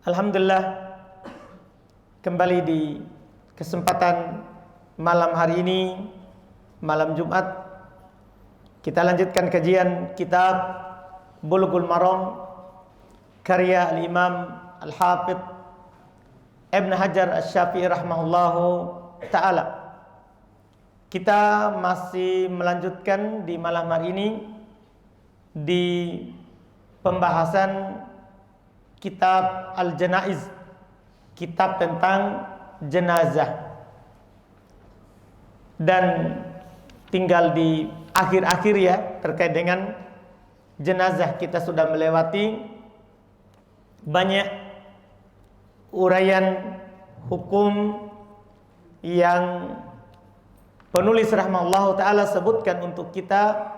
Alhamdulillah, kembali di kesempatan malam hari ini, malam Jumat, kita lanjutkan kajian kitab Bulughul Maram karya Al-Imam Al-Hafidh Ibn Hajar Asy-Syafi'i rahimahullahu ta'ala. Kita masih melanjutkan di malam hari ini di pembahasan kitab Al-Janaiz, kitab tentang jenazah. Dan tinggal di akhir-akhir ya, terkait dengan jenazah kita sudah melewati banyak uraian hukum yang penulis rahimahullahu ta'ala sebutkan untuk kita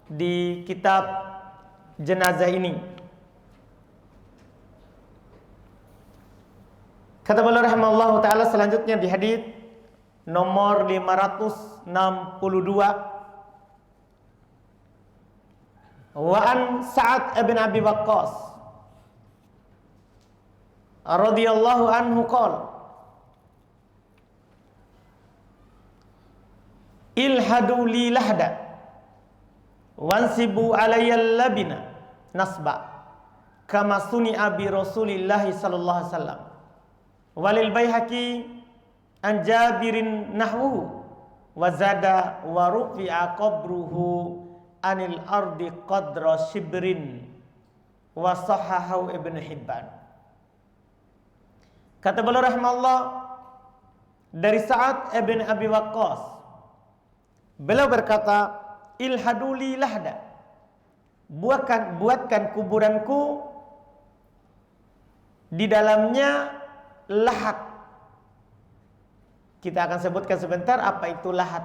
di kitab jenazah ini. Kata beliau rahimahullahu ta'ala selanjutnya di hadits nomor 562, wa an Sa'ad ibn Abi Waqqas radhiyallahu anhu qala ilhadu li lahda wansibu alayya labina nasba kama suni'a bi Rasulillahi sallallahu alaihi wasallam. Walil Baihaqi an Jabirin nahwuhu wa zada wa rufi'a qabruhu anil ardi qadra shibrin wa sahahahu Ibnu Hibban. Kata beliau rahimahullah dari Sa'ad ibn Abi Waqqas, beliau berkata, ilhaduli lahda, buatkan kuburanku di dalamnya lahat. Kita akan sebutkan sebentar apa itu lahat.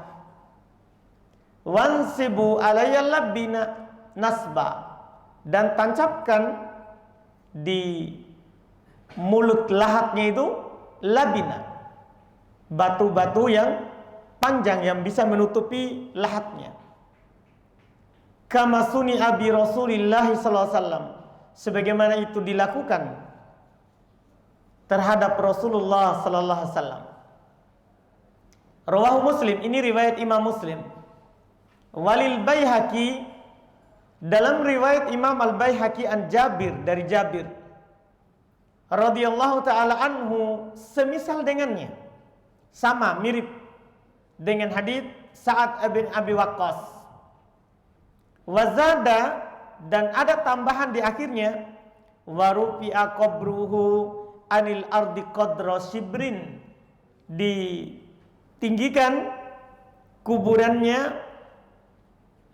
Wansibu alayya labina nasba, dan tancapkan di mulut lahatnya itu labina, batu-batu yang panjang yang bisa menutupi lahatnya. Kama suni'a bi Rasulillahi sallallahu alaihi wasallam, sebagaimana itu dilakukan terhadap Rasulullah sallallahu alaihi wasallam. Rawahu Muslim, ini riwayat Imam Muslim. Walil Baihaqi, dalam riwayat Imam Al-Baihaqi an Jabir, dari Jabir radhiyallahu taala anhu, semisal dengannya, sama mirip dengan hadits Sa'ad bin Abi Waqqas. Wazada, dan ada tambahan di akhirnya, warufi'a qabruhu anil ardi qadra shibrin, ditinggikan kuburannya,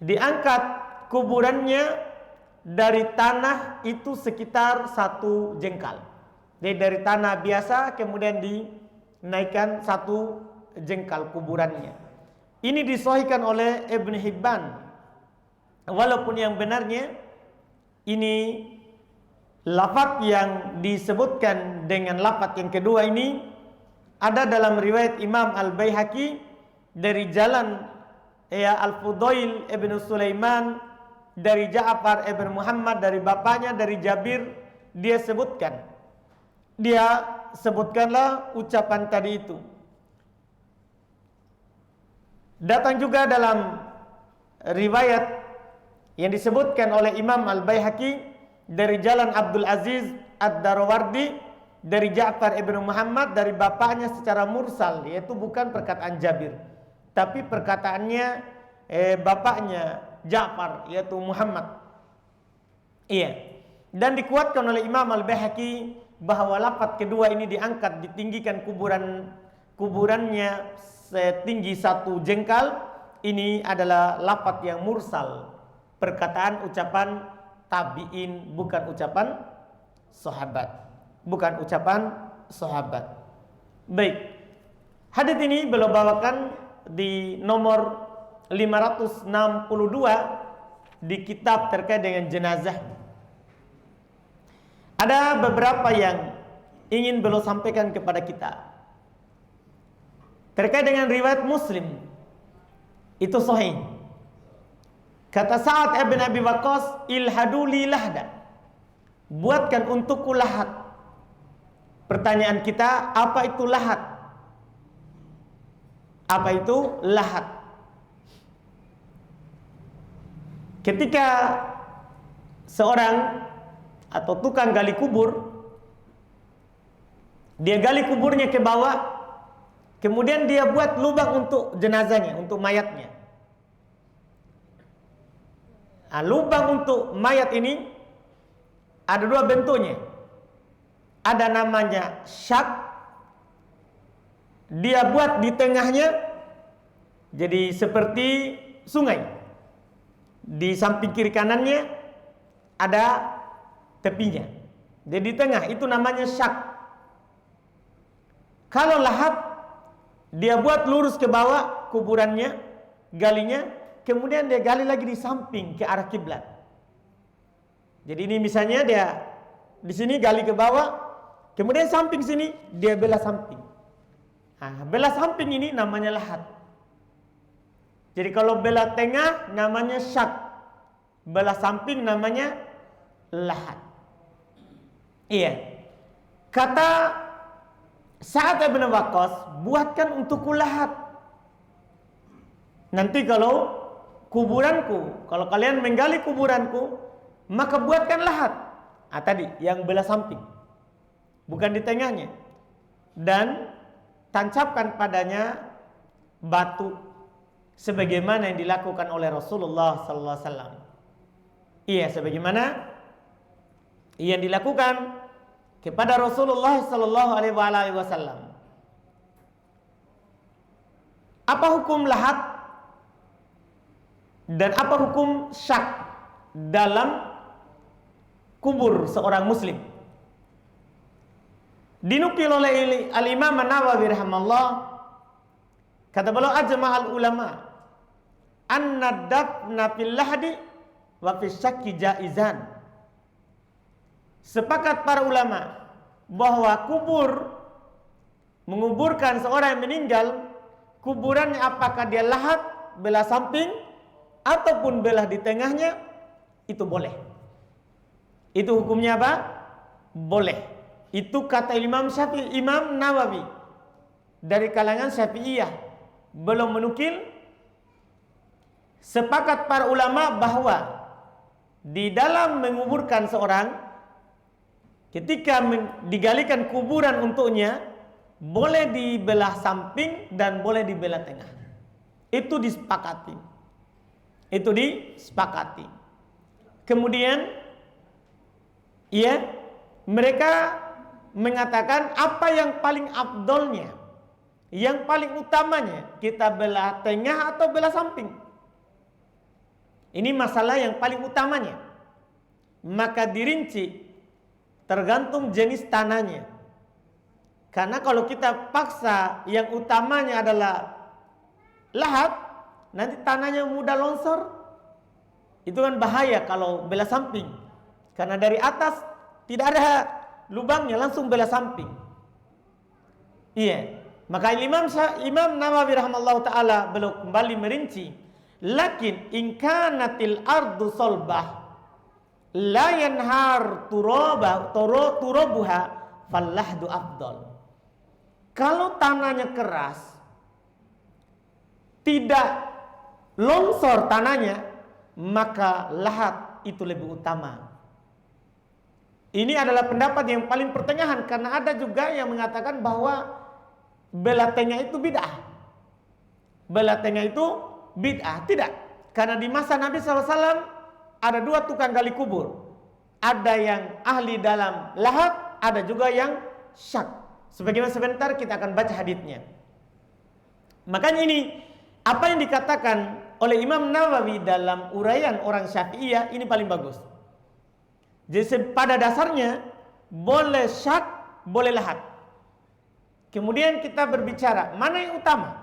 diangkat kuburannya dari tanah itu sekitar 1 jengkal. Jadi dari tanah biasa kemudian dinaikkan 1 jengkal kuburannya. Ini disahihkan oleh Ibnu Hibban, walaupun yang benarnya ini lafaz yang disebutkan dengan lafaz yang kedua ini ada dalam riwayat Imam Al-Baihaqi dari jalan Al-Fudail ibn Sulaiman dari Ja'far ibn Muhammad dari bapaknya dari Jabir. Dia sebutkanlah ucapan tadi itu. Datang juga dalam riwayat yang disebutkan oleh Imam Al-Baihaqi dari jalan Abdul Aziz Ad-Darawardi dari Ja'far ibn Muhammad dari bapaknya secara mursal, yaitu bukan perkataan Jabir, tapi perkataannya bapaknya Ja'far, yaitu Muhammad. Iya. Dan dikuatkan oleh Imam Al-Baihaqi bahwa lafaz kedua ini diangkat, ditinggikan kuburannya setinggi 1 jengkal. Ini adalah lafaz yang mursal, perkataan ucapan tabi'in, bukan ucapan sahabat. Baik. Hadits ini beliau bawakan di nomor 562 di kitab terkait dengan jenazah. Ada beberapa yang ingin beliau sampaikan kepada kita terkait dengan riwayat Muslim. Itu sahih. Kata Sa'ad bin Abi Waqqas, ilhaduli lahda, buatkan untukku lahat. pertanyaan kita, apa itu lahat? Apa itu lahat? Ketika seorang atau tukang gali kubur, dia gali kuburnya ke bawah, kemudian dia buat lubang untuk jenazahnya, untuk mayatnya. Nah, lubang untuk mayat ini ada dua bentuknya. Ada namanya syak, dia buat di tengahnya jadi seperti sungai. Di samping kiri kanannya ada tepinya. Jadi di tengah itu namanya syak. Kalau lahat, dia buat lurus ke bawah kuburannya, galinya, kemudian dia gali lagi di samping ke arah kiblat. Jadi ini misalnya dia di sini gali ke bawah, kemudian samping sini dia belah samping. Nah, belah samping ini namanya lahat. Jadi kalau belah tengah namanya syak, belah samping namanya lahat. Iya. Kata Sa'ad bin Waqqas, buatkan untukku lahat. Nanti kalau kuburanku, kalau kalian menggali kuburanku, maka buatkan lahat. Ah, tadi yang belah samping, bukan di tengahnya. Dan tancapkan padanya batu sebagaimana yang dilakukan oleh Rasulullah sallallahu alaihi wasallam. Iya, sebagaimana yang dilakukan kepada Rasulullah sallallahu alaihi wasallam. Apa hukum lahat dan apa hukum syak dalam kubur seorang muslim? Dinukil oleh Al-Imam An-Nawawi rahimahullah, kata beliau, ajma'al ulama anna dafna fil lahdi wa fis syakki jaizan. Sepakat para ulama bahwa menguburkan seorang yang meninggal, kuburannya apakah dia lahat, belah samping ataupun belah di tengahnya, itu boleh. Itu hukumnya apa? Boleh. Itu kata Imam Syafi'i, Imam Nawawi dari kalangan Syafi'iyah. Belum menukil sepakat para ulama bahwa di dalam menguburkan seorang, ketika digalikan kuburan untuknya, boleh dibelah samping dan boleh dibelah tengah. Itu disepakati. Itu disepakati. Kemudian, ya, mereka mengatakan apa yang paling afdolnya, yang paling utamanya, kita belah tengah atau belah samping. Ini masalah yang paling utamanya. Maka dirinci tergantung jenis tanahnya. Karena kalau kita paksa yang utamanya adalah lahat, nanti tanahnya mudah longsor. Itu kan bahaya kalau belah samping. Karena dari atas tidak ada lubangnya, langsung belah samping. Iya. Maka Imam Nawawi rahimahullah ta'ala belum kembali merinci, lakin in kanatil ardu solbah la yanhar turabuha fallahdu afdal. Kalau tanahnya keras, tidak longsor tanahnya, maka lahat itu lebih utama. Ini adalah pendapat yang paling pertengahan, karena ada juga yang mengatakan bahwa belah tengah itu bid'ah. Belah tengah itu bid'ah. Tidak. Karena di masa Nabi SAW ada dua tukang gali kubur. Ada yang ahli dalam lahat, ada juga yang syak. Sebagaimana sebentar kita akan baca haditsnya. Makanya ini, apa yang dikatakan oleh Imam Nawawi dalam uraian orang Syafi'iyah, ini paling bagus. Jadi pada dasarnya boleh syak, boleh lahat. Kemudian kita berbicara mana yang utama.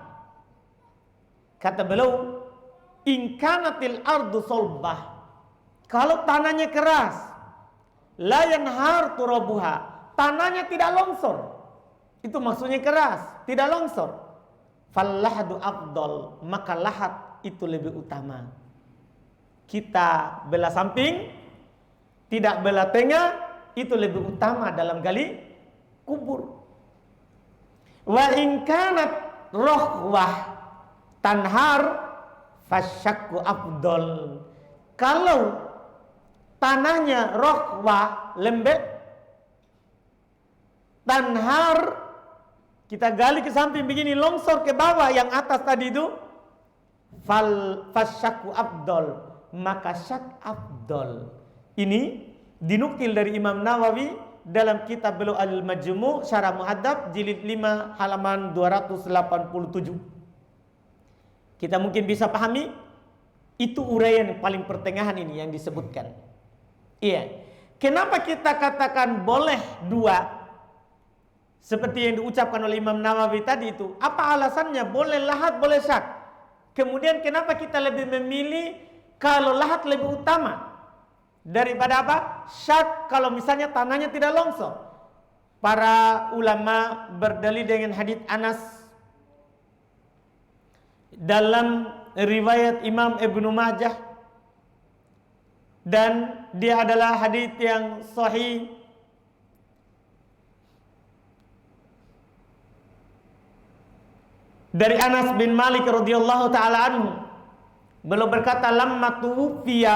Kata beliau, in kanatil ardu solbah, kalau tanahnya keras, la yanhar turabuha, tanahnya tidak longsor. Itu maksudnya keras, tidak longsor. Fallahdu afdal, maka lahat itu lebih utama. Kita belah samping, tidak belah tengah, itu lebih utama dalam gali kubur. Wa in kanat rohwah tanhar fasyakku afdol. Kalau tanahnya rohwah lembek, tanhar kita gali ke samping begini, longsor ke bawah yang atas tadi itu, fasyakku afdol, maka syak afdol. Ini dinukil dari Imam Nawawi dalam kitab Bulughul Al-Majmu' Syarah Muhadzab jilid 5 halaman 287. Kita mungkin bisa pahami itu uraian paling pertengahan ini yang disebutkan. Iya. Kenapa kita katakan boleh dua? Seperti yang diucapkan oleh Imam Nawawi tadi itu. Apa alasannya? Boleh lahat, boleh syak. Kemudian kenapa kita lebih memilih kalau lahat lebih utama daripada apa? Syak kalau misalnya tanahnya tidak longsor. Para ulama berdalil dengan hadits Anas dalam riwayat Imam Ibnu Majah, dan dia adalah hadits yang sahih dari Anas bin Malik radhiyallahu taala anhu. Beliau berkata, lamma tuwfiya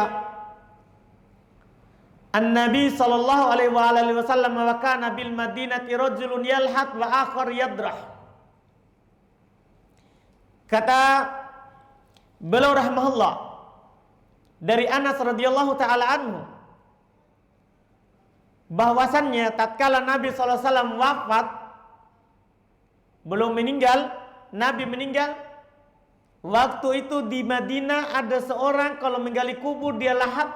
an-nabi sallallahu alaihi wasallam wa kana bil madinati rajulun yalhat wa akhar yadrah. Kata beliau rahimahullah dari Anas radhiyallahu taala anhu bahwasannya tatkala Nabi sallallahu alaihi wasallam wafat, belum meninggal, Nabi meninggal, waktu itu di Madinah ada seorang kalau menggali kubur dia lahat,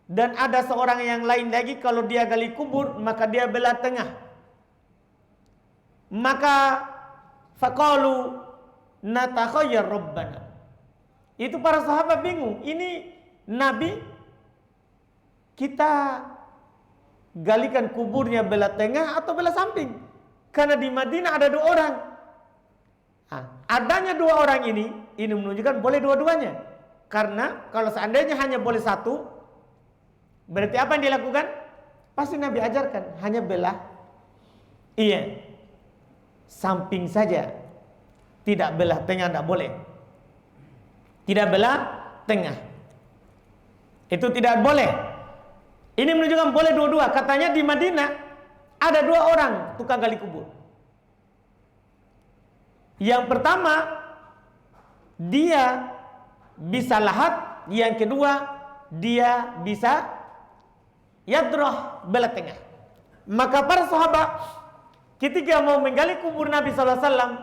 dan ada seorang yang lain lagi kalau dia gali kubur maka dia belah tengah. Maka faqalu natakhayyar rabbana. Itu para sahabat bingung, ini Nabi kita galikan kuburnya belah tengah atau belah samping? Karena di Madinah ada dua orang. Adanya dua orang ini menunjukkan boleh dua-duanya. Karena kalau seandainya hanya boleh satu, berarti apa yang dilakukan? Pasti Nabi ajarkan hanya belah samping saja, tidak belah tengah, tidak boleh. Tidak belah tengah, itu tidak boleh. Ini menunjukkan boleh dua-dua. Katanya di Madinah ada dua orang tukang gali kubur. Yang pertama dia bisa lahat, yang kedua dia bisa yadroh, belah tengah. Maka para sahabat ketika mau menggali kubur Nabi sallallahu alaihi wasallam,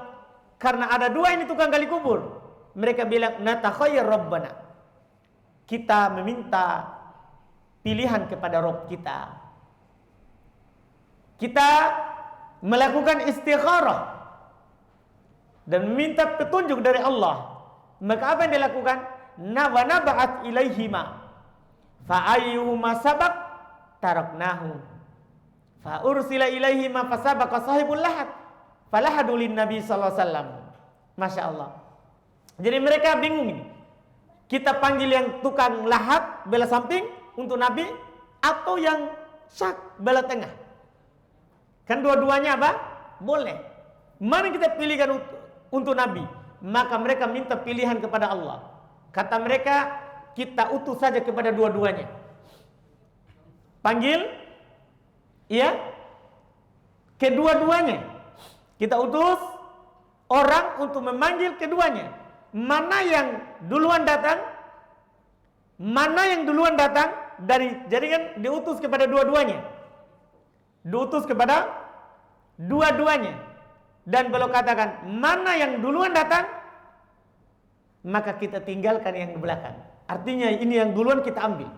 karena ada dua ini tukang gali kubur, mereka bilang natakhayyar rabbana, kita meminta pilihan kepada Rabb kita. Kita melakukan istikharah dan meminta petunjuk dari Allah. Maka apa yang dilakukan? Wa naba'at ilaihima fa ayyuhuma sabaq taraknahu fa ursila ilaihima fa sabaqa sahibul lahat falahadu lin nabi sallallahu alaihi wasallam. Masya Allah. Jadi mereka bingung ini. Kita panggil yang tukang lahat belah samping untuk Nabi atau yang syak belah tengah? Kan dua-duanya apa? Boleh. Mana kita pilihkan untuk Nabi? Maka mereka minta pilihan kepada Allah. Kata mereka, kita utus saja kepada dua-duanya. Panggil kedua-duanya. Kita utus orang untuk memanggil keduanya. Mana yang duluan datang? Mana yang duluan datang? Jadi kan diutus kepada dua-duanya. Diutus kepada dua-duanya. Dan beliau katakan, mana yang duluan datang, maka kita tinggalkan yang di belakang. Artinya ini yang duluan kita ambil.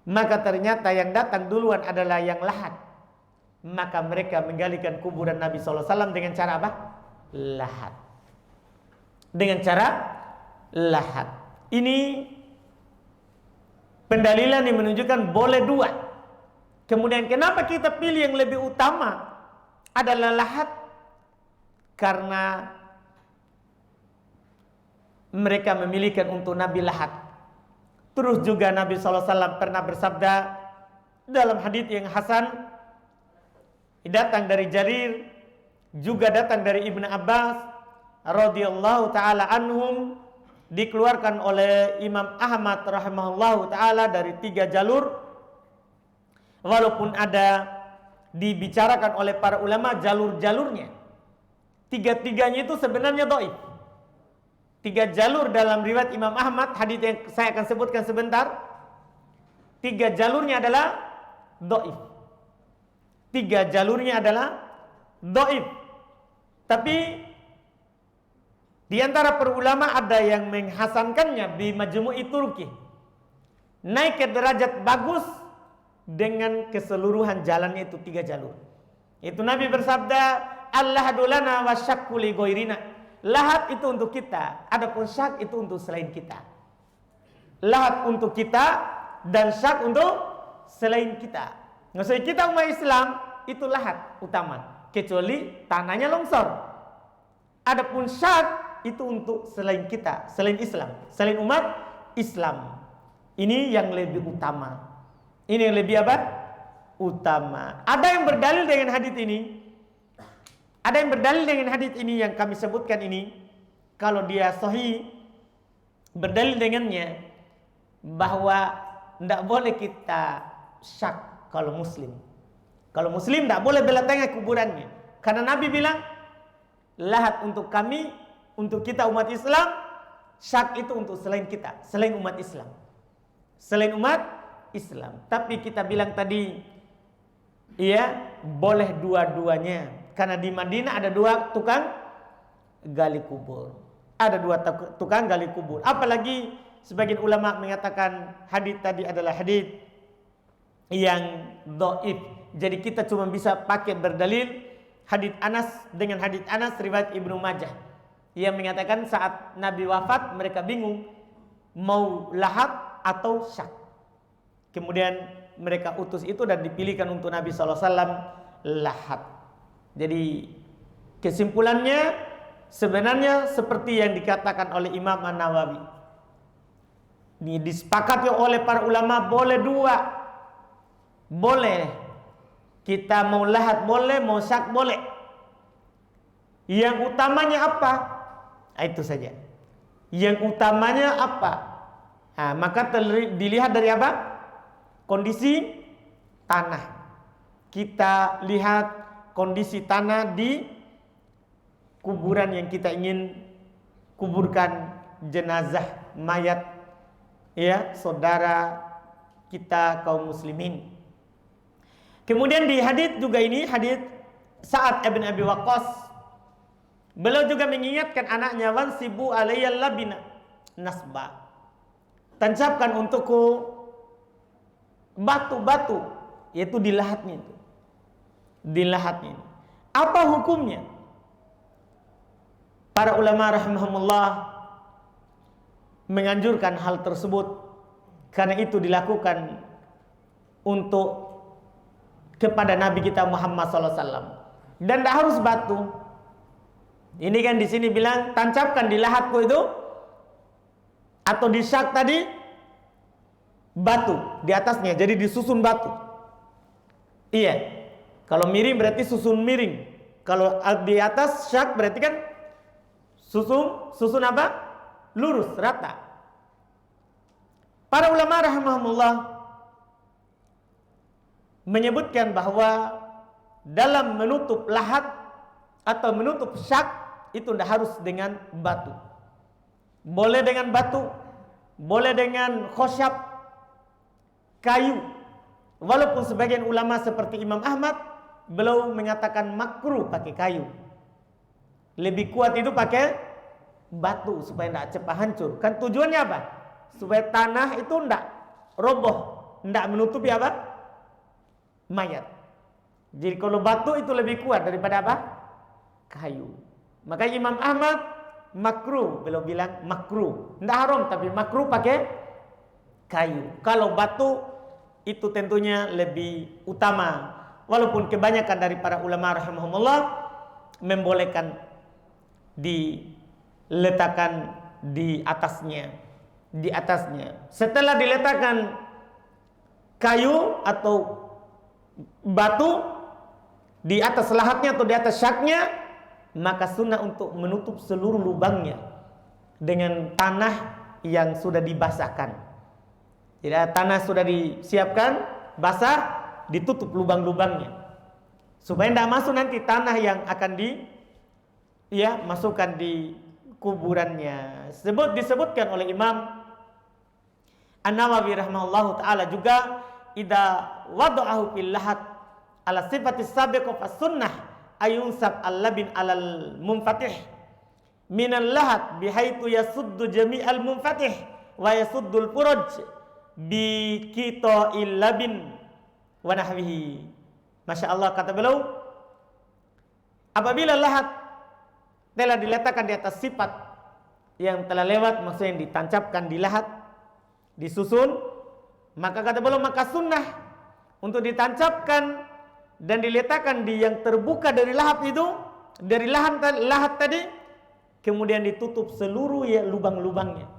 Maka ternyata yang datang duluan adalah yang lahat. Maka mereka menggalikan kuburan Nabi SAW dengan cara apa? Lahat. Dengan cara lahat. Ini pendalilan yang menunjukkan boleh dua. Kemudian kenapa kita pilih yang lebih utama adalah lahat? Karena mereka memilihkan untuk Nabi lahat. Terus juga Nabi SAW pernah bersabda dalam hadits yang hasan, datang dari Jarir, juga datang dari Ibnu Abbas radhiyallahu taala anhum, dikeluarkan oleh Imam Ahmad rahimahullahu taala dari 3 jalur, walaupun ada dibicarakan oleh para ulama jalur-jalurnya. 3-tiganya itu sebenarnya dhaif. 3 jalur dalam riwayat Imam Ahmad, hadis yang saya akan sebutkan sebentar. 3 jalurnya adalah dhaif. 3 jalurnya adalah dhaif. Tapi di antara para ulama ada yang menghasankannya di Majmu'i Turki. Naik ke derajat bagus dengan keseluruhan jalannya itu 3 jalur. Itu Nabi bersabda, "Allahadu lana wa syakku li ghairina." Lahat itu untuk kita, adapun syak itu untuk selain kita. Lahat untuk kita dan syak untuk selain kita. Maksudnya kita umat Islam itu lahat utama, kecuali tanahnya longsor. Adapun syak itu untuk selain kita, selain Islam, selain umat Islam. Ini yang lebih utama. Ini yang lebih apa? Utama. Ada yang berdalil dengan hadis ini. Ada yang berdalil dengan hadis ini yang kami sebutkan ini. Kalau dia sahih, berdalil dengannya bahwa tidak boleh kita syak kalau muslim. Kalau muslim tidak boleh bela tengah kuburannya. Karena Nabi bilang, lahat untuk kami, untuk kita umat Islam, syak itu untuk selain kita, selain umat Islam. Selain umat Islam. Tapi kita bilang tadi, iya, boleh dua-duanya. Karena di Madinah ada 2 tukang gali kubur. Ada 2 tukang gali kubur. Apalagi sebagian ulama mengatakan hadis tadi adalah hadis yang dhaif. Jadi kita cuma bisa pakai berdalil hadis Anas dengan hadis Anas riwayat Ibnu Majah yang mengatakan saat Nabi wafat mereka bingung mau lahat atau syak. Kemudian mereka utus itu dan dipilihkan untuk Nabi SAW lahat. Jadi kesimpulannya sebenarnya seperti yang dikatakan oleh Imam An-Nawawi. Ini disepakati oleh para ulama boleh 2. Boleh. Kita mau lahat boleh, mau syak boleh. Yang utamanya apa? Itu saja. Yang utamanya apa? Maka dilihat dari apa? Kondisi tanah. Kita lihat kondisi tanah di kuburan yang kita ingin kuburkan jenazah mayat ya saudara kita kaum muslimin. Kemudian di hadis juga ini hadis Sa'ad bin Abi Waqqas, beliau juga mengingatkan anaknya, wansibu alayyal labina nasba, tancapkan untukku batu-batu, yaitu di lahatnya itu. Di lahatnya. Apa hukumnya? Para ulama rahimahumullah menganjurkan hal tersebut karena itu dilakukan untuk kepada Nabi kita Muhammad SAW. Dan tidak harus batu. Ini kan di sini bilang tancapkan di lahatku itu atau di syak tadi batu di atasnya, jadi disusun batu. Iya. Kalau miring berarti susun miring. Kalau di atas syak berarti kan susun apa? Lurus, rata. Para ulama rahimahumullah menyebutkan bahwa dalam menutup lahat atau menutup syak itu tidak harus dengan batu. Boleh dengan batu, boleh dengan khosyab, kayu. Walaupun sebagian ulama seperti Imam Ahmad beliau mengatakan makruh pakai kayu. Lebih kuat itu pakai batu supaya tidak cepat hancur. Kan tujuannya apa? Supaya tanah itu tidak roboh, tidak menutupi apa? Mayat. Jadi kalau batu itu lebih kuat daripada apa? Kayu. Maka Imam Ahmad makruh, beliau bilang makruh. Tidak haram tapi makruh pakai kayu. Kalau batu itu tentunya lebih utama. Walaupun kebanyakan dari para ulama rahimahumullah membolehkan diletakkan di atasnya. Setelah diletakkan kayu atau batu, di atas lahatnya atau di atas syaknya, maka sunnah untuk menutup seluruh lubangnya dengan tanah yang sudah dibasahkan. Jadi tanah sudah disiapkan, basah, ditutup lubang-lubangnya supaya tidak masuk nanti tanah yang akan masukkan di kuburannya. Disebutkan oleh Imam An-Nawawi rahimahullahu taala juga, idza wada'ahu fil lahat ala sifatis sabiqah fas sunnah ayunsab al-labin alal munfatih minal lahat bihaitu yasuddu jami'al munfatih wa yasuddul furuj bi qita'il labin wa nahwihi. Masya Allah, kata beliau, apabila lahat telah diletakkan di atas sifat yang telah lewat, maksudnya yang ditancapkan di lahat, disusun, maka kata beliau, maka sunnah untuk ditancapkan dan diletakkan di yang terbuka dari lahat itu, dari lahat tadi, kemudian ditutup seluruh lubang-lubangnya,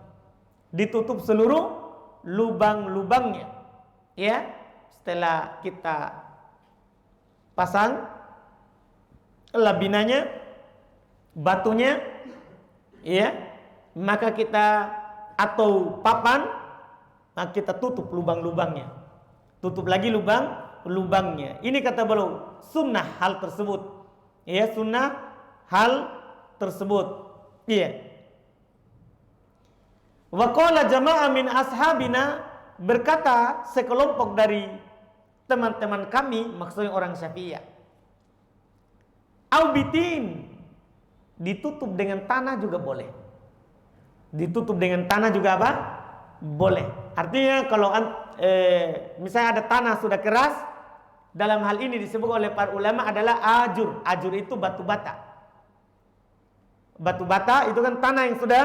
ditutup seluruh lubang-lubangnya, ya. Setelah kita pasang labinanya, batunya, ya, maka kita atau papan, maka kita tutup lubang-lubangnya, tutup lagi lubangnya. Ini kata beliau sunnah hal tersebut, ya, sunnah hal tersebut, iya. Wa qala jama'ah min ashabina, berkata sekelompok dari teman-teman kami, maksudnya orang Syafi'iyah, aubitin, ditutup dengan tanah juga boleh. Ditutup dengan tanah juga apa? Boleh. Artinya kalau misalnya ada tanah sudah keras, dalam hal ini disebut oleh para ulama adalah ajur. Ajur itu batu bata. Batu bata itu kan tanah yang sudah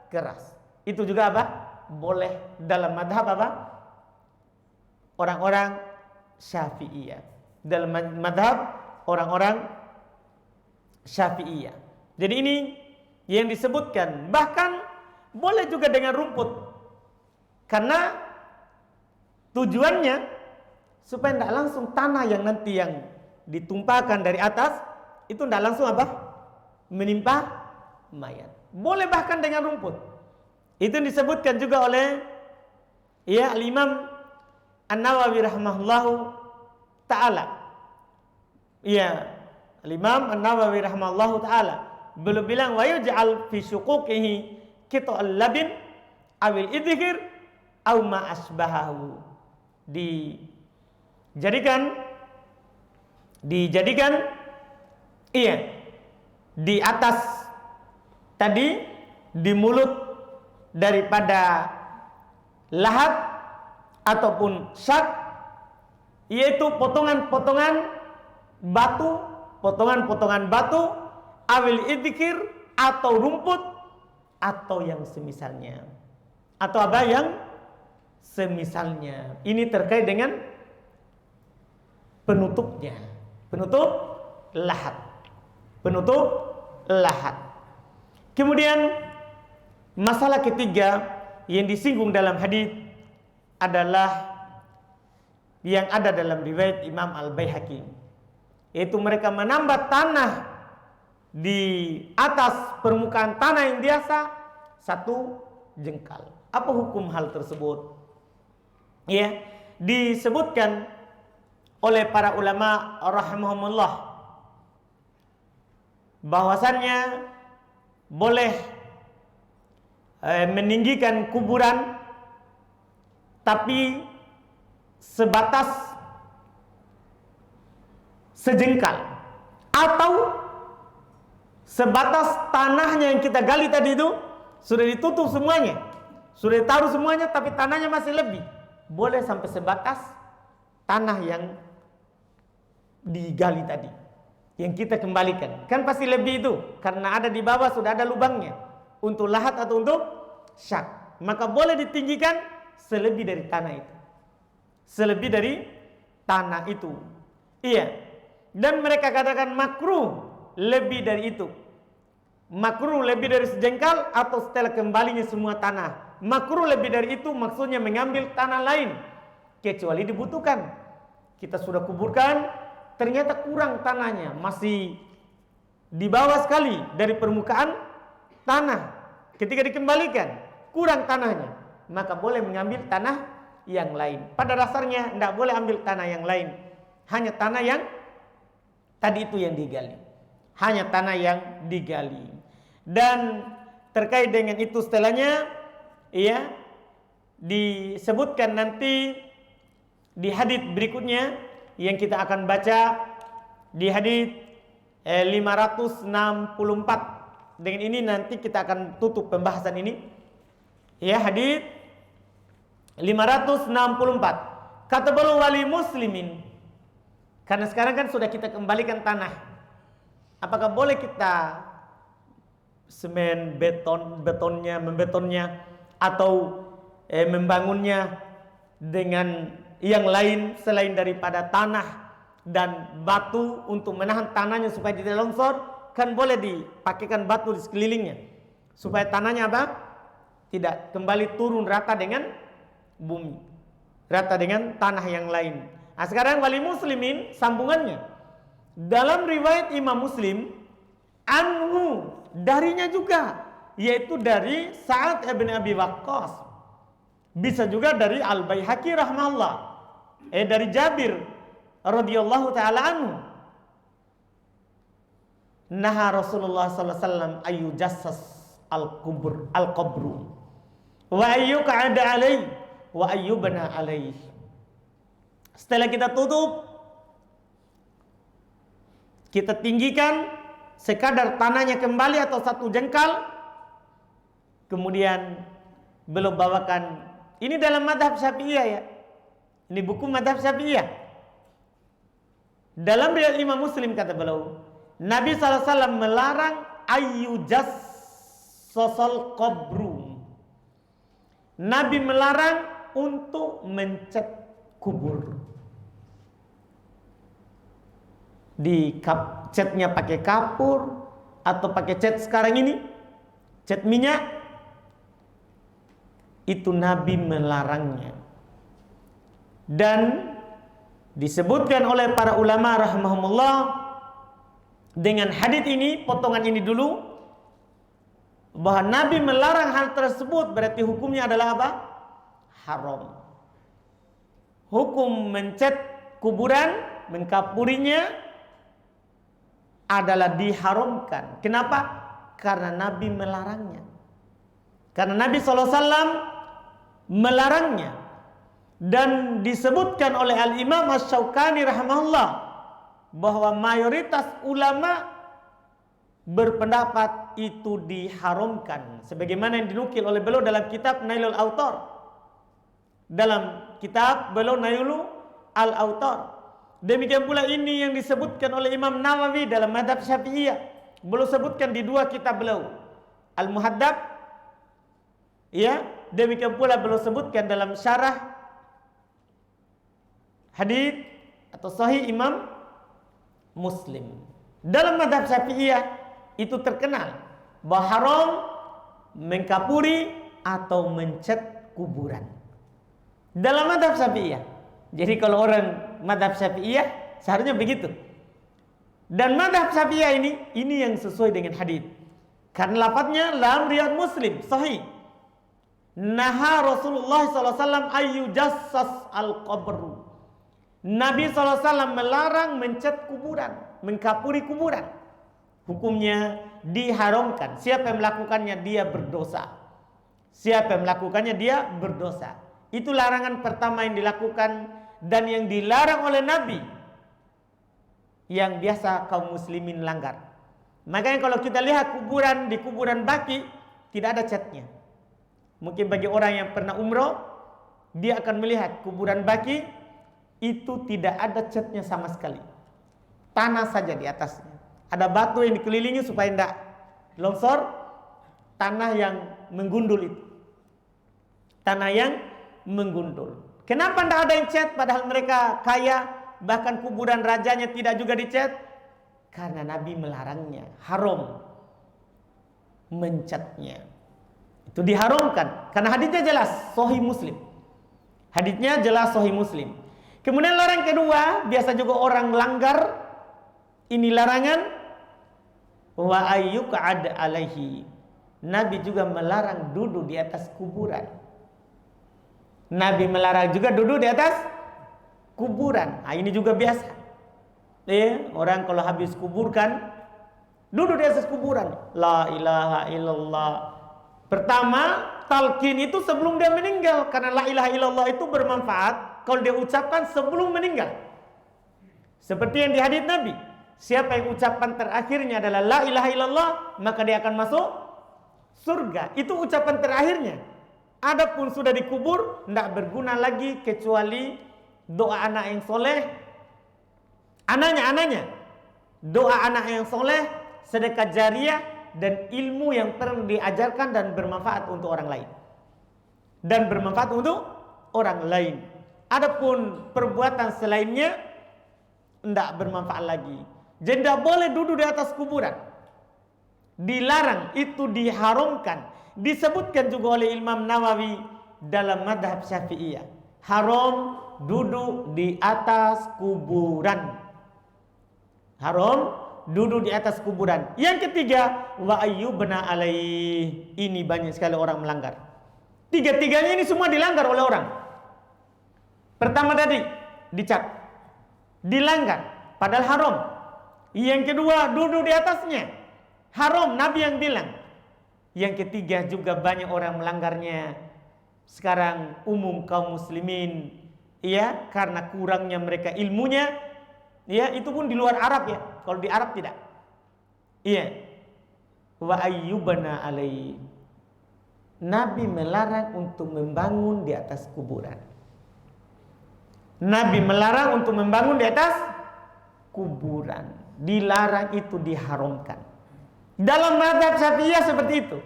keras. Itu juga apa? Boleh dalam madhab apa? Orang-orang Syafi'iyah. Dalam madhab orang-orang Syafi'iyah. Jadi ini yang disebutkan. Bahkan boleh juga dengan rumput. Karena tujuannya supaya tidak langsung tanah yang nanti yang ditumpahkan dari atas itu tidak langsung apa? Menimpa mayat. Boleh bahkan dengan rumput. Itu disebutkan juga oleh Al-Imam An-Nawawi rahimahullahu ta'ala. Al-Imam An-Nawawi rahimahullahu ta'ala beliau bilang, wa yuj'al fi syuquqihi qita'al labin awil idhir aw ma asbahahu. Dijadikan di atas tadi, di mulut daripada lahat ataupun syak, yaitu potongan-potongan batu, awil idhir atau rumput atau yang semisalnya, atau apa yang semisalnya. Ini terkait dengan penutupnya, penutup lahat. Kemudian masalah ketiga yang disinggung dalam hadis adalah yang ada dalam riwayat Imam Al-Baihaqi, yaitu mereka menambah tanah di atas permukaan tanah yang biasa 1 jengkal. Apa hukum hal tersebut? Ya, disebutkan oleh para ulama rahimahumullah bahwasannya boleh meninggikan kuburan tapi sebatas sejengkal atau sebatas tanahnya yang kita gali tadi itu sudah ditutup semuanya, sudah ditaruh semuanya, tapi tanahnya masih lebih, boleh sampai sebatas tanah yang digali tadi yang kita kembalikan. Kan pasti lebih itu, karena ada di bawah sudah ada lubangnya untuk lahat atau untuk syak, maka boleh ditinggikan selebih dari tanah itu, selebih dari tanah itu. Iya. Dan mereka katakan makruh lebih dari itu, makruh lebih dari sejengkal atau setelah kembalinya semua tanah. Makruh lebih dari itu maksudnya mengambil tanah lain kecuali dibutuhkan. Kita sudah kuburkan ternyata kurang tanahnya, masih di bawah sekali dari permukaan tanah. Ketika dikembalikan, kurang tanahnya, maka boleh mengambil tanah yang lain. Pada dasarnya tidak boleh ambil tanah yang lain, hanya tanah yang tadi itu yang digali, hanya tanah yang digali. Dan terkait dengan itu setelahnya, ya, disebutkan nanti di hadits berikutnya yang kita akan baca di hadits 564. Dengan ini nanti kita akan tutup pembahasan ini. Ya, hadits 564. Kata beliau, wali muslimin. Karena sekarang kan sudah kita kembalikan tanah. Apakah boleh kita semen, membetonnya atau membangunnya dengan yang lain selain daripada tanah dan batu untuk menahan tanahnya supaya tidak longsor? Kan boleh dipakaikan batu di sekelilingnya supaya tanahnya apa? Tidak kembali turun rata dengan bumi, rata dengan tanah yang lain. Nah, sekarang wali muslimin sambungannya dalam riwayat Imam Muslim, anhu, darinya juga, yaitu dari Sa'ad ibn Abi Waqqas, bisa juga dari Al-Baihaqi rahimahullah, dari Jabir radhiyallahu taala anhu. Naha Rasulullah sallallahu alaihi wasallam ayu jassas al-qabru wa ayu qa'ada alaihi wa ayu bana alaihi. Setelah kita tutup, kita tinggikan sekadar tanahnya kembali atau satu jengkal, kemudian beliau bawakan, ini dalam madhab Syafi'iyah ya, ini buku madhab Syafi'iyah. Dalam riwayat Imam Muslim kata beliau, Nabi SAW melarang ayyujas sosol qabru. Nabi melarang untuk mencat kubur. Catnya pakai kapur atau pakai cat sekarang ini, cat minyak, itu Nabi melarangnya. Dan disebutkan oleh para ulama rahimahumullah dengan hadits ini, potongan ini dulu, bahwa Nabi melarang hal tersebut, berarti hukumnya adalah apa? Haram. Hukum mencat kuburan, mengkapurinya adalah diharamkan. Kenapa? Karena Nabi melarangnya. Karena Nabi SAW melarangnya. Dan disebutkan oleh Al-Imam Asy-Syaukani rahimahullah bahwa mayoritas ulama berpendapat itu diharamkan, sebagaimana yang dinukil oleh beliau dalam kitab Nailul Autar. Dalam kitab beliau Nailul Autar. Demikian pula ini yang disebutkan oleh Imam Nawawi dalam madhab Syafi'iyah. Beliau sebutkan di dua kitab beliau, Al-Muhaddab, ya. Demikian pula beliau sebutkan dalam syarah hadits atau Sahih Imam Muslim. Dalam madhab Syafi'iyah itu terkenal bahwa haram mengkapuri atau mencat kuburan. Dalam madhab Syafi'iyah. Jadi kalau orang madhab Syafi'iyah seharusnya begitu. Dan madhab Syafi'iyah ini yang sesuai dengan hadits. Karena lafadznya dalam riwayat Muslim sahih. Naha Rasulullah SAW ayu jassas al-qabru. Nabi SAW melarang mencat kuburan, mengkapuri kuburan. Hukumnya diharamkan. Siapa yang melakukannya dia berdosa. Siapa yang melakukannya dia berdosa. Itu larangan pertama yang dilakukan dan yang dilarang oleh Nabi, yang biasa kaum muslimin langgar. Makanya kalau kita lihat kuburan di kuburan baki tidak ada catnya. Mungkin bagi orang yang pernah umroh, dia akan melihat kuburan baki itu tidak ada catnya sama sekali. Tanah saja di atasnya. Ada batu yang dikelilingi supaya tidak longsor. Tanah yang menggundul itu. Tanah yang menggundul. Kenapa tidak ada yang cat padahal mereka kaya, bahkan kuburan rajanya tidak juga dicat? Karena Nabi melarangnya, haram mencatnya. Itu diharamkan karena haditsnya jelas Sahih Muslim. Haditsnya jelas Sahih Muslim. Kemudian larangan kedua, biasa juga orang langgar, ini larangan, wa ayyuq'ad alaihi. Nabi juga melarang duduk di atas kuburan. Nabi melarang juga duduk di atas kuburan. Nah, ini juga biasa. Orang kalau habis kuburkan, duduk di atas kuburan. La ilaha illallah. Pertama, talqin itu sebelum dia meninggal. Karena la ilaha illallah itu bermanfaat kalau dia ucapkan sebelum meninggal. Seperti yang di hadits Nabi, siapa yang ucapan terakhirnya adalah la ilaha illallah, maka dia akan masuk surga. Itu ucapan terakhirnya. Adapun sudah dikubur, tidak berguna lagi kecuali doa anak yang soleh. Anaknya doa anak yang soleh, sedekah jariah, dan ilmu yang pernah diajarkan dan bermanfaat untuk orang lain. Dan bermanfaat untuk orang lain. Adapun perbuatan selainnya tidak bermanfaat lagi. Jadi tidak boleh duduk di atas kuburan. Dilarang, itu diharamkan. Disebutkan juga oleh Imam Nawawi dalam madhab Syafi'iyah. Haram duduk di atas kuburan. Haram duduk di atas kuburan. Yang ketiga, wa ayyubna alaih. Ini banyak sekali orang melanggar. Tiga-tiganya ini semua dilanggar oleh orang. Pertama tadi dicap, dilanggar, padahal haram. Yang kedua, duduk di atasnya, haram, Nabi yang bilang. Yang ketiga juga banyak orang melanggarnya. Sekarang umum kaum muslimin, ya, karena kurangnya mereka ilmunya, ya, itu pun di luar Arab ya. Kalau di Arab tidak. Iya. Wa ayyubna alaihi. Nabi melarang untuk membangun di atas kuburan. Nabi melarang untuk membangun di atas kuburan. Dilarang, itu diharamkan. Dalam mazhab Syafi'iyah seperti itu.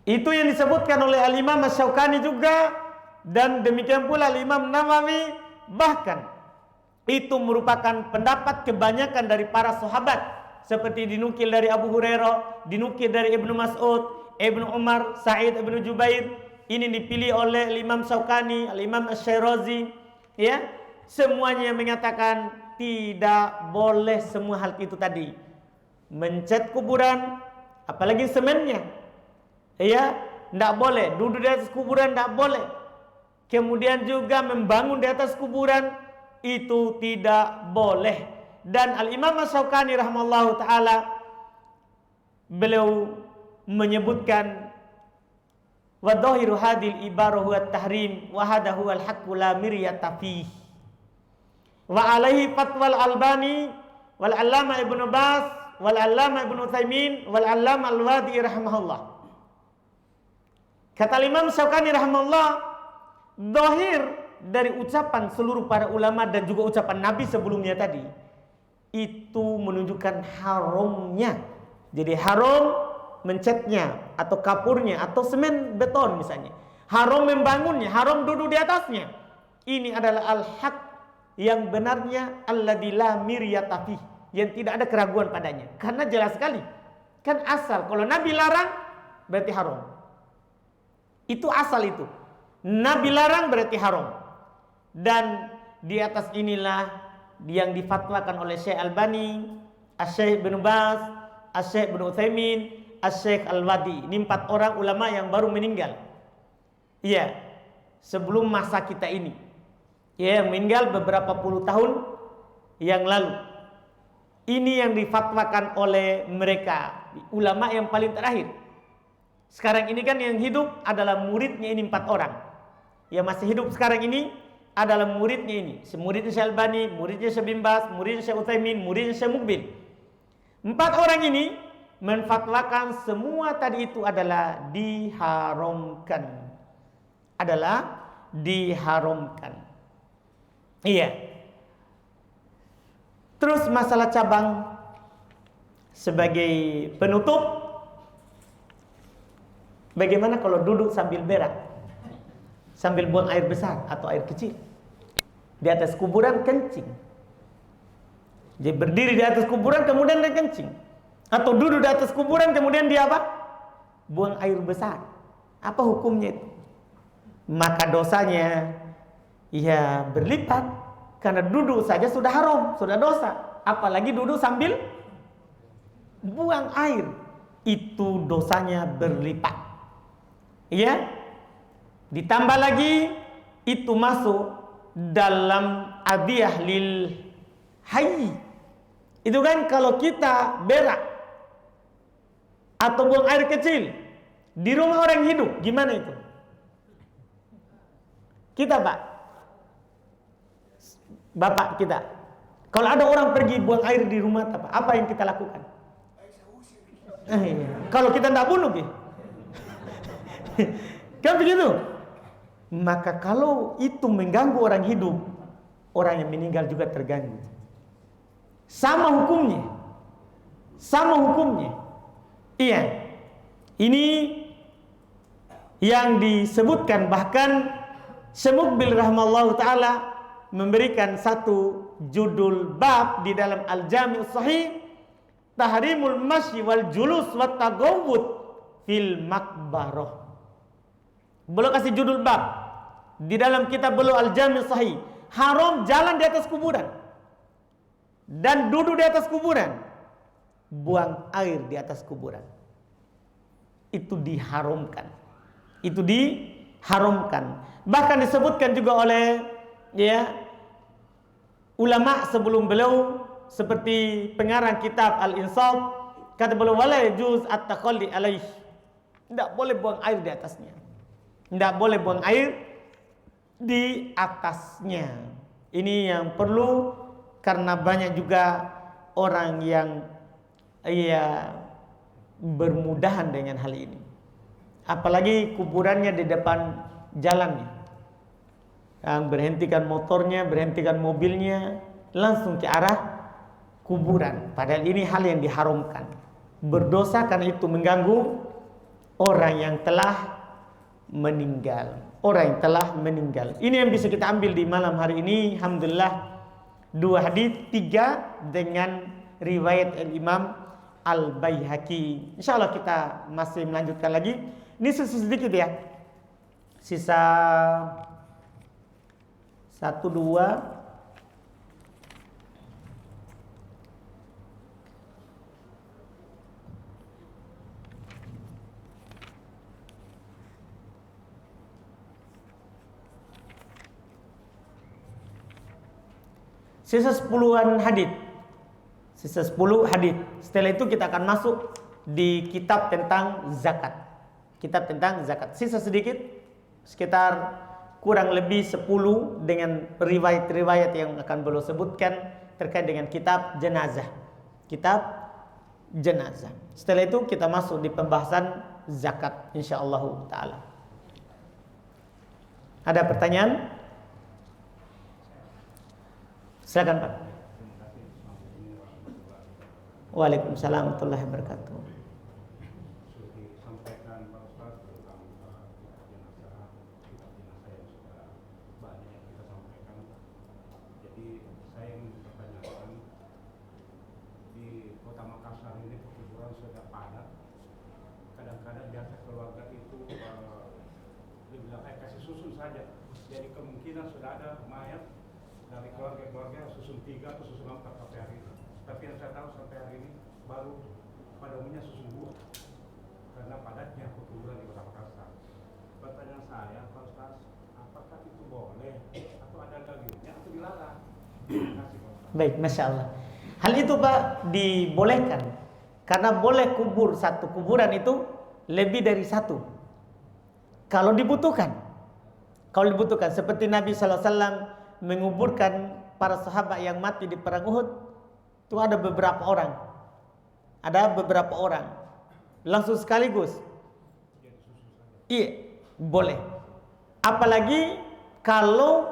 Itu yang disebutkan oleh Al-Imam Asy-Syaukani juga, dan demikian pula Al-Imam Nawawi. Bahkan itu merupakan pendapat kebanyakan dari para sahabat, seperti dinukil dari Abu Hurairah, dinukil dari Ibnu Mas'ud, Ibnu Umar, Sa'id Ibnu Jubair. Ini dipilih oleh Imam Syaukani, Al-Imam Asy-Syirazi, ya. Semuanya mengatakan tidak boleh semua hal itu tadi. Mencat kuburan, apalagi semennya, ya, tidak boleh. Duduk di atas kuburan tidak boleh. Kemudian juga membangun di atas kuburan, itu tidak boleh. Dan Al-Imam Asy-Syaukani rahimahullahu taala, beliau menyebutkan, wa dhahiru hadil ibarah huwa tahrim wa hadha huwa al-haqqu la miryata fihi. Wa alaihi fatwal Albani wal Allama Ibnu Baz wal Allama Ibnu Utsaimin wal Allama Al-Wadi rahimahullah. Kata Imam Syaukani rahimahullah, dhahir dari ucapan seluruh para ulama dan juga ucapan Nabi sebelumnya tadi, itu menunjukkan haramnya. Jadi haram mencetnya atau kapurnya atau semen beton misalnya. Haram membangunnya, haram duduk di atasnya. Ini adalah al-haq, yang benarnya, alladzi la miryata fih, yang tidak ada keraguan padanya. Karena jelas sekali. Kan asal kalau Nabi larang berarti haram. Itu asal itu. Nabi larang berarti haram. Dan di atas inilah yang difatwakan oleh Syekh Albani, Syekh Ibnu Baz, Syekh Ibnu Utsaimin, Syekh Al-Wadi. Ini 4 orang ulama yang baru meninggal. Iya, sebelum masa kita ini. Ya, yang meninggal beberapa puluh tahun yang lalu. Ini yang difatwakan oleh mereka, ulama yang paling terakhir. Sekarang ini kan yang hidup adalah muridnya ini 4 orang. Yang masih hidup sekarang ini adalah muridnya ini. Muridnya Syekh Albani, muridnya Syekh Bin Baz, muridnya Syekh Utsaimin, muridnya Syekh Mukbil. 4 orang ini menfatwakan semua tadi itu adalah diharamkan. Adalah diharamkan. Iya. Terus masalah cabang sebagai penutup, bagaimana kalau duduk sambil berak, sambil buang air besar atau air kecil di atas kuburan, kencing. Jadi berdiri di atas kuburan kemudian dia kencing, atau duduk di atas kuburan kemudian dia apa? Buang air besar. Apa hukumnya itu? Maka dosanya Ya berlipat, karena duduk saja sudah haram, sudah dosa, apalagi duduk sambil buang air, itu dosanya berlipat. Ya, ditambah lagi itu masuk dalam adiyah lil hayy. Itu kan kalau kita berak atau buang air kecil di rumah orang hidup, gimana itu? Kita bapak kita, kalau ada orang pergi buang air di rumah, apa yang kita lakukan? Kalau kita tidak bunuh, kan begitu? Maka kalau itu mengganggu orang hidup, orang yang meninggal juga terganggu. Sama hukumnya. Iya. Ini yang disebutkan, bahkan Syekh Muqbil rahimahullah ta'ala memberikan satu judul bab di dalam Al-Jami' Sahih, Tahrimul Masyi wal Julus wat Tagawud fil Makbarah. Beliau kasih judul bab di dalam kitab beliau Al-Jami' Sahih, haram jalan di atas kuburan dan duduk di atas kuburan, buang air di atas kuburan. Itu diharamkan. Bahkan disebutkan juga oleh ulama sebelum beliau, seperti pengarang kitab Al-Insaf, kata beliau wala yajuz at-taqalli alaih. Tidak boleh buang air di atasnya. Ini yang perlu, karena banyak juga orang yang bermudahan dengan hal ini. Apalagi kuburannya di depan jalannya. Yang berhentikan motornya, berhentikan mobilnya, langsung ke arah kuburan. Padahal ini hal yang diharamkan. Berdosa karena itu mengganggu orang yang telah meninggal. Ini yang bisa kita ambil di malam hari ini. Alhamdulillah, 2 hadis, 3 dengan riwayat Imam Al-Baihaqi. Insyaallah kita masih melanjutkan lagi. Ini sedikit ya. Sisa 1, 2. Sisa 10-an hadis. Sisa 10 hadis. Setelah itu kita akan masuk di kitab tentang zakat. Sisa sedikit, sekitar kurang lebih 10 dengan riwayat-riwayat yang akan beliau sebutkan terkait dengan kitab jenazah. Setelah itu kita masuk di pembahasan zakat insyaallah taala. Ada pertanyaan? Silakan Pak. Waalaikumsalam warahmatullahi wabarakatuh. Sampaikan Pak Ustaz tentang jenazah yang sudah banyak kita sampaikan. Jadi saya ingin bertanyakan, di Kota Makassar ini perkuburan sudah padat. Kadang-kadang biasa keluarga itu dibilang kasih susun saja. Jadi kemungkinan sudah ada mayat dari keluarga-keluarga susun 3 atau susun 4 sampai hari ini. Tapi yang saya tahu sampai hari ini baru pada umumnya susun 2 karena padatnya perkuburan di Kota Makassar. Pertanyaan saya, Pak Ustaz, apakah itu boleh atau ada dalilnya atau dilarang? Terima kasih Pak Ustaz. Baik, Masya Allah. Hal itu Pak dibolehkan, karena boleh kubur satu kuburan itu lebih dari satu kalau dibutuhkan. Seperti Nabi SAW menguburkan para sahabat yang mati di perang Uhud, itu ada beberapa orang langsung sekaligus. Iya, boleh. Apalagi kalau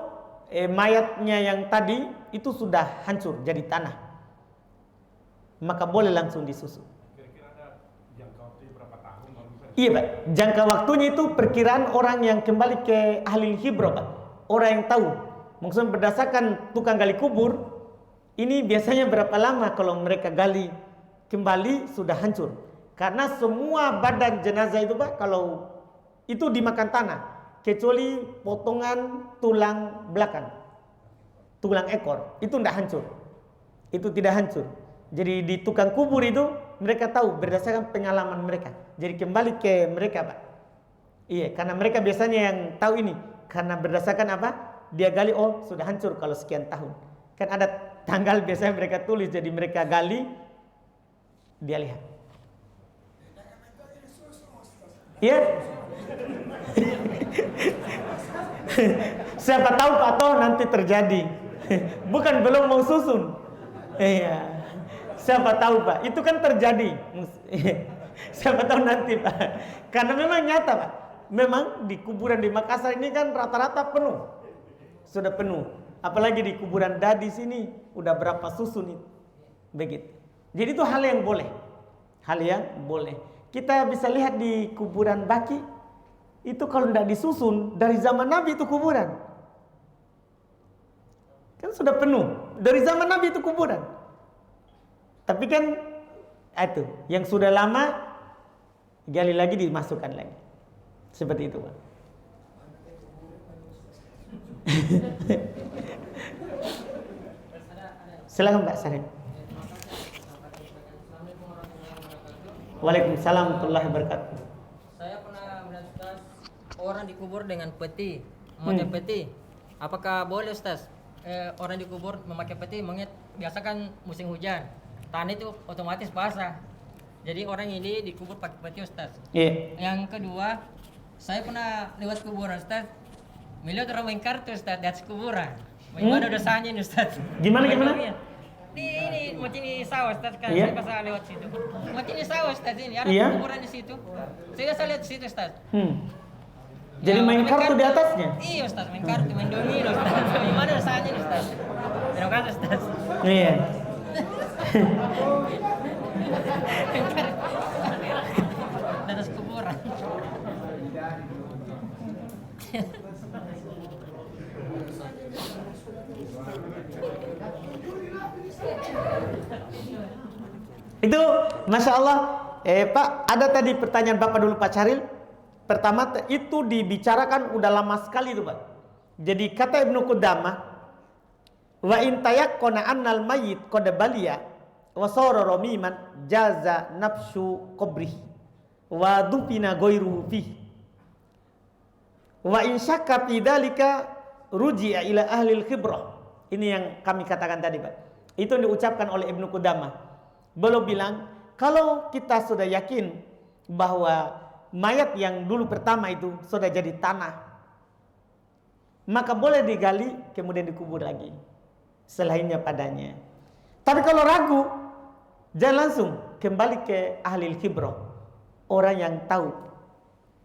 mayatnya yang tadi itu sudah hancur jadi tanah, maka boleh langsung disusun. Kira-kira ada jangka waktu berapa tahun? Iya Pak, jangka waktunya itu perkiraan orang yang kembali ke ahli hibro Pak, orang yang tahu. Maksudnya berdasarkan tukang gali kubur, ini biasanya berapa lama kalau mereka gali kembali sudah hancur. Karena semua badan jenazah itu Pak, kalau itu dimakan tanah, kecuali potongan tulang belakang, tulang ekor. Itu tidak hancur. Itu tidak hancur. Jadi di tukang kubur itu mereka tahu berdasarkan pengalaman mereka. Jadi kembali ke mereka, Pak. Iya, karena mereka biasanya yang tahu ini. Karena berdasarkan apa? Dia gali, oh sudah hancur kalau sekian tahun. Kan ada tanggal biasanya mereka tulis, jadi mereka gali, dia lihat. Iya. Siapa tahu Pak Toh nanti terjadi. Bukan belum mau susun. Iya. Siapa tahu Pak, itu kan terjadi. Siapa tahu nanti Pak. Karena memang nyata Pak. Memang di kuburan di Makassar ini kan rata-rata penuh. Sudah penuh. Apalagi di kuburan Dadi sini udah berapa susun itu. Begitu. Jadi itu hal yang boleh. Hal yang boleh. Kita bisa lihat di kuburan Baki. Itu kalau tidak disusun dari zaman Nabi itu kuburan. Kan sudah penuh. Dari zaman Nabi itu kuburan. Tapi kan itu yang sudah lama gali lagi dimasukkan lagi. Seperti itu, Pak. Silakan Pak Sarif. Waalaikumsalam warahmatullahi wabarakatuh. Saya pernah melihat orang dikubur dengan peti, memakai peti. Apakah boleh Ustaz? Orang dikubur memakai peti, mengingat biasa kan musim hujan, tanah itu otomatis basah. Jadi orang ini dikubur pakai peti Ustaz. Iya. Yang kedua, saya pernah lewat kuburan Ustaz, melihat orang main kartu Ustaz di atas kuburan. Bagaimana dosanya ini Ustaz? Gimana? Ini macam ini sawah Ustaz kan, Iya. saya pas lewat situ. Macam ini sawah Ustaz ini, ada Iya. kuburan di situ. Saya lihat di situ Ustaz. Jadi Ya, main kartu di atasnya? Iya Ustaz, main kartu, main domino Ustaz. Bagaimana rasanya nih Ustaz? Terima kasih Ustaz. Iya. Main kartu. Di atas kuburan. Itu Masya Allah. Pak, ada tadi pertanyaan Bapak dulu Pak Charil. Pertama itu dibicarakan udah lama sekali itu Pak. Jadi kata Ibnu Qudamah, wa in tayaqqana annal mayyit qad baliya wa sara ramiman jaza nafsu qabrihi wa dufina ghairuhu fihi. Wa in syakka fi dzalika ruji'a ila ahli al-khibrah. Ini yang kami katakan tadi Pak. Itu yang diucapkan oleh Ibnu Qudamah. Beliau bilang, kalau kita sudah yakin bahwa mayat yang dulu pertama itu sudah jadi tanah, maka boleh digali kemudian dikubur lagi selainnya padanya. Tapi kalau ragu, jangan langsung kembali ke ahli khibrah, orang yang tahu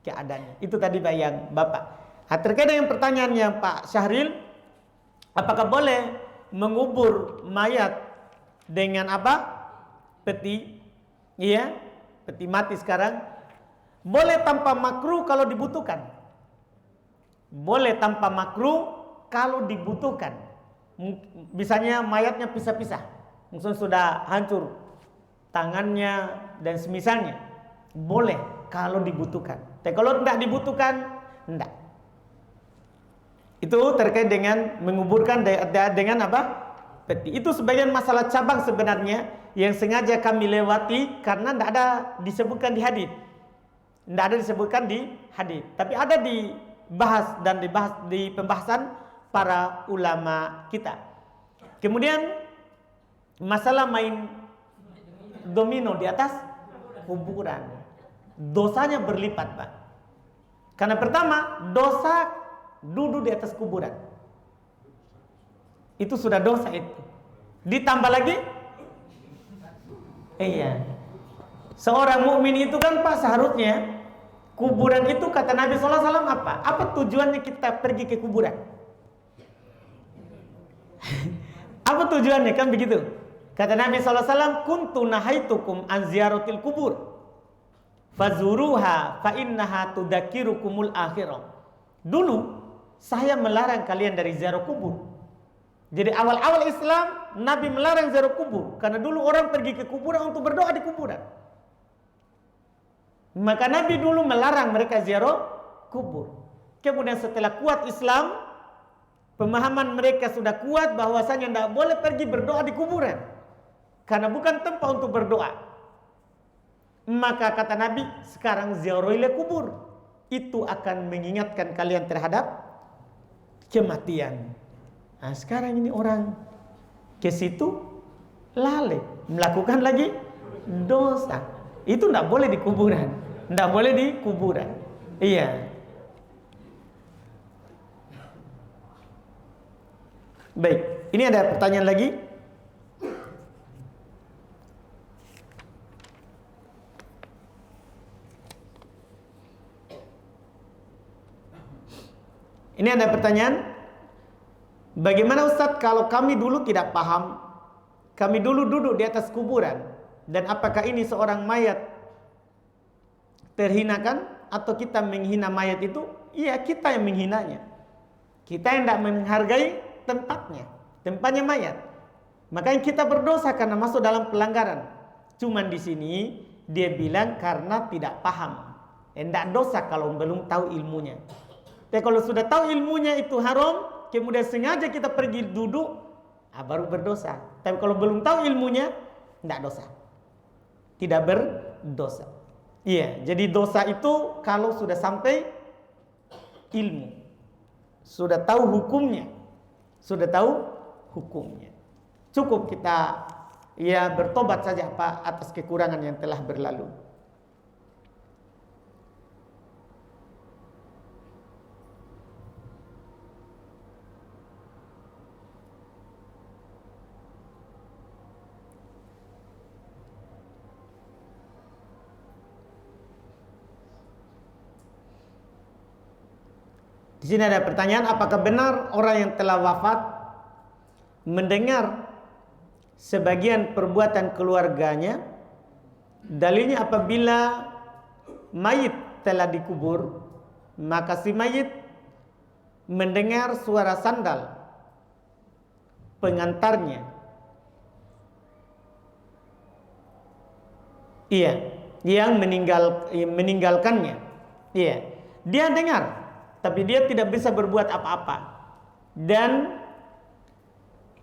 keadaannya. Itu tadi Pak yang Bapak. Terkait dengan pertanyaannya Pak Syahril, apakah boleh mengubur mayat dengan apa? Peti. Iya, peti mati sekarang. Boleh tanpa makruh kalau dibutuhkan. Boleh tanpa makruh kalau dibutuhkan. Misalnya mayatnya pisah-pisah. Mungkin sudah hancur tangannya dan semisalnya. Boleh kalau dibutuhkan. Tapi kalau tidak dibutuhkan, tidak. Itu terkait dengan menguburkan dengan apa? Peti. Itu sebagian masalah cabang sebenarnya yang sengaja kami lewati karena tidak ada disebutkan di hadis. Tidak ada disebutkan di hadis, tapi ada dibahas dan dibahas di pembahasan para ulama kita. Kemudian masalah main domino di atas kuburan, dosanya berlipat Pak. Karena pertama dosa duduk di atas kuburan, itu sudah dosa itu. Ditambah lagi, iya, seorang mukmin itu kan Pak seharusnya kuburan itu kata Nabi SAW apa? Apa tujuannya kita pergi ke kuburan? Apa tujuannya kan begitu? Kata Nabi SAW, kuntu nahaitukum an ziyaratil kubur fazuruha fa innaha tudzakirukumul akhirah. Dulu saya melarang kalian dari ziarah kubur. Jadi awal-awal Islam Nabi melarang ziarah kubur karena dulu orang pergi ke kuburan untuk berdoa di kuburan. Maka Nabi dulu melarang mereka ziarah kubur. Kemudian setelah kuat Islam, pemahaman mereka sudah kuat bahwasanya tidak boleh pergi berdoa di kuburan, karena bukan tempat untuk berdoa. Maka kata Nabi, sekarang ziarahilah kubur, itu akan mengingatkan kalian terhadap kematian. Nah, sekarang ini orang ke situ lalai melakukan lagi dosa. Itu tidak boleh di kuburan, tidak boleh di kuburan. Iya. Baik, ini ada pertanyaan lagi. Ini ada pertanyaan. Bagaimana Ustadz kalau kami dulu tidak paham, kami dulu duduk di atas kuburan, dan apakah ini seorang mayat terhinakan atau kita menghina mayat itu? Iya, kita yang menghinanya. Kita yang tidak menghargai tempatnya mayat. Makanya kita berdosa karena masuk dalam pelanggaran. Cuman di sini dia bilang karena tidak paham. Tidak dosa kalau belum tahu ilmunya. Tapi kalau sudah tahu ilmunya itu haram, kemudian sengaja kita pergi duduk, baru berdosa. Tapi kalau belum tahu ilmunya, tidak dosa. Tidak berdosa. Iya, jadi dosa itu kalau sudah sampai ilmu, sudah tahu hukumnya. Sudah tahu hukumnya. Cukup kita bertobat saja atas kekurangan yang telah berlalu. Di sini ada pertanyaan, apakah benar orang yang telah wafat mendengar sebagian perbuatan keluarganya? Dalilnya apabila mayit telah dikubur, maka si mayit mendengar suara sandal pengantarnya. Iya, yang meninggalkannya. Iya, dia dengar, tapi dia tidak bisa berbuat apa-apa. Dan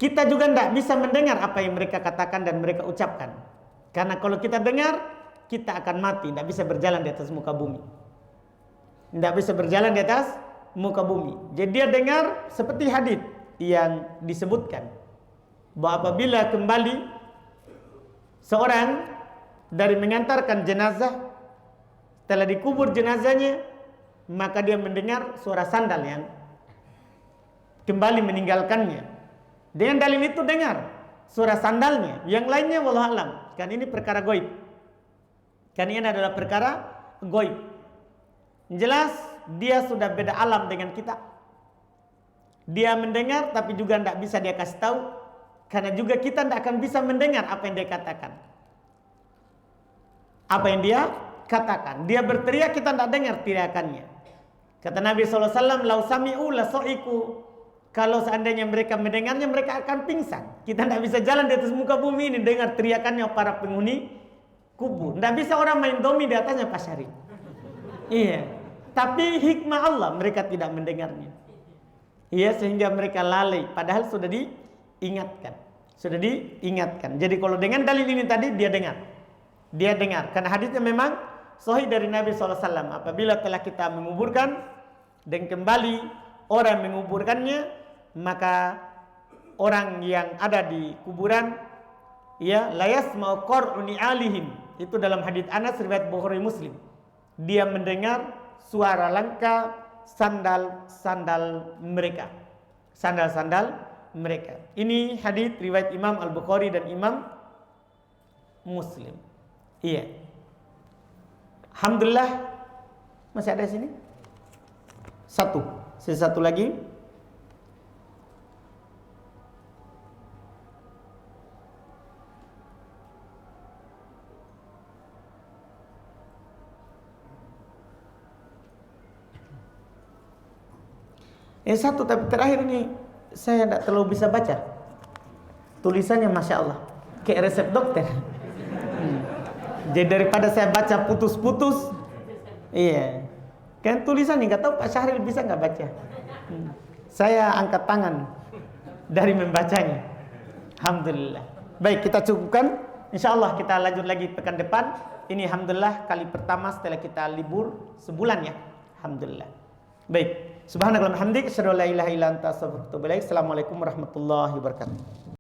kita juga tidak bisa mendengar apa yang mereka katakan dan mereka ucapkan. Karena kalau kita dengar, kita akan mati, tidak bisa berjalan di atas muka bumi. Tidak bisa berjalan di atas muka bumi. Jadi dia dengar seperti hadits yang disebutkan, bahwa apabila kembali seorang dari mengantarkan jenazah, telah dikubur jenazahnya, maka dia mendengar suara sandal yang kembali meninggalkannya. Dengan dalil itu dengar suara sandalnya. Yang lainnya wallahu alam, kan ini perkara gaib. Kan ini adalah perkara gaib. Jelas dia sudah beda alam dengan kita. Dia mendengar tapi juga tidak bisa dia kasih tahu, karena juga kita tidak akan bisa mendengar apa yang dia katakan. Apa yang dia katakan, dia berteriak, kita tidak dengar teriakannya. Kata Nabi SAW, lau sami'u la so'iku. Kalau seandainya mereka mendengarnya, mereka akan pingsan. Kita tidak bisa jalan di atas muka bumi ini dengar teriakannya para penghuni kubur. Tidak bisa orang main domi di atasnya pasyari. Iya. Tapi hikmah Allah, mereka tidak mendengarnya. Iya, sehingga mereka lalai. Padahal sudah diingatkan. Sudah diingatkan. Jadi kalau dengan dalil ini tadi, dia dengar. Dia dengar. Karena hadisnya memang sahih dari Nabi SAW. Apabila telah kita menguburkan dan kembali orang menguburkannya, maka orang yang ada di kuburan la yasma'u qar'uni alihim. Itu dalam hadits Anas riwayat Bukhari Muslim. Dia mendengar suara langkah sandal-sandal mereka. Sandal-sandal mereka. Ini hadits riwayat Imam Al-Bukhari dan Imam Muslim. Iya. Alhamdulillah, masih ada di sini? Satu lagi. Satu, tapi terakhir ini saya tidak terlalu bisa baca. Tulisannya Masya Allah, kayak resep dokter. Jadi daripada saya baca putus-putus, iya, Kan tulisan nggak tahu Pak Syahril bisa nggak baca. Saya angkat tangan dari membacanya. Alhamdulillah. Baik, kita cukupkan. Insya Allah kita lanjut lagi pekan depan. Ini alhamdulillah kali pertama setelah kita libur sebulan ya. Alhamdulillah. Baik. Subhanakallahumma hamdik, asyhadu an la ilaha illa anta, astaghfiruka wa atubu ilaik. Assalamualaikum warahmatullahi wabarakatuh.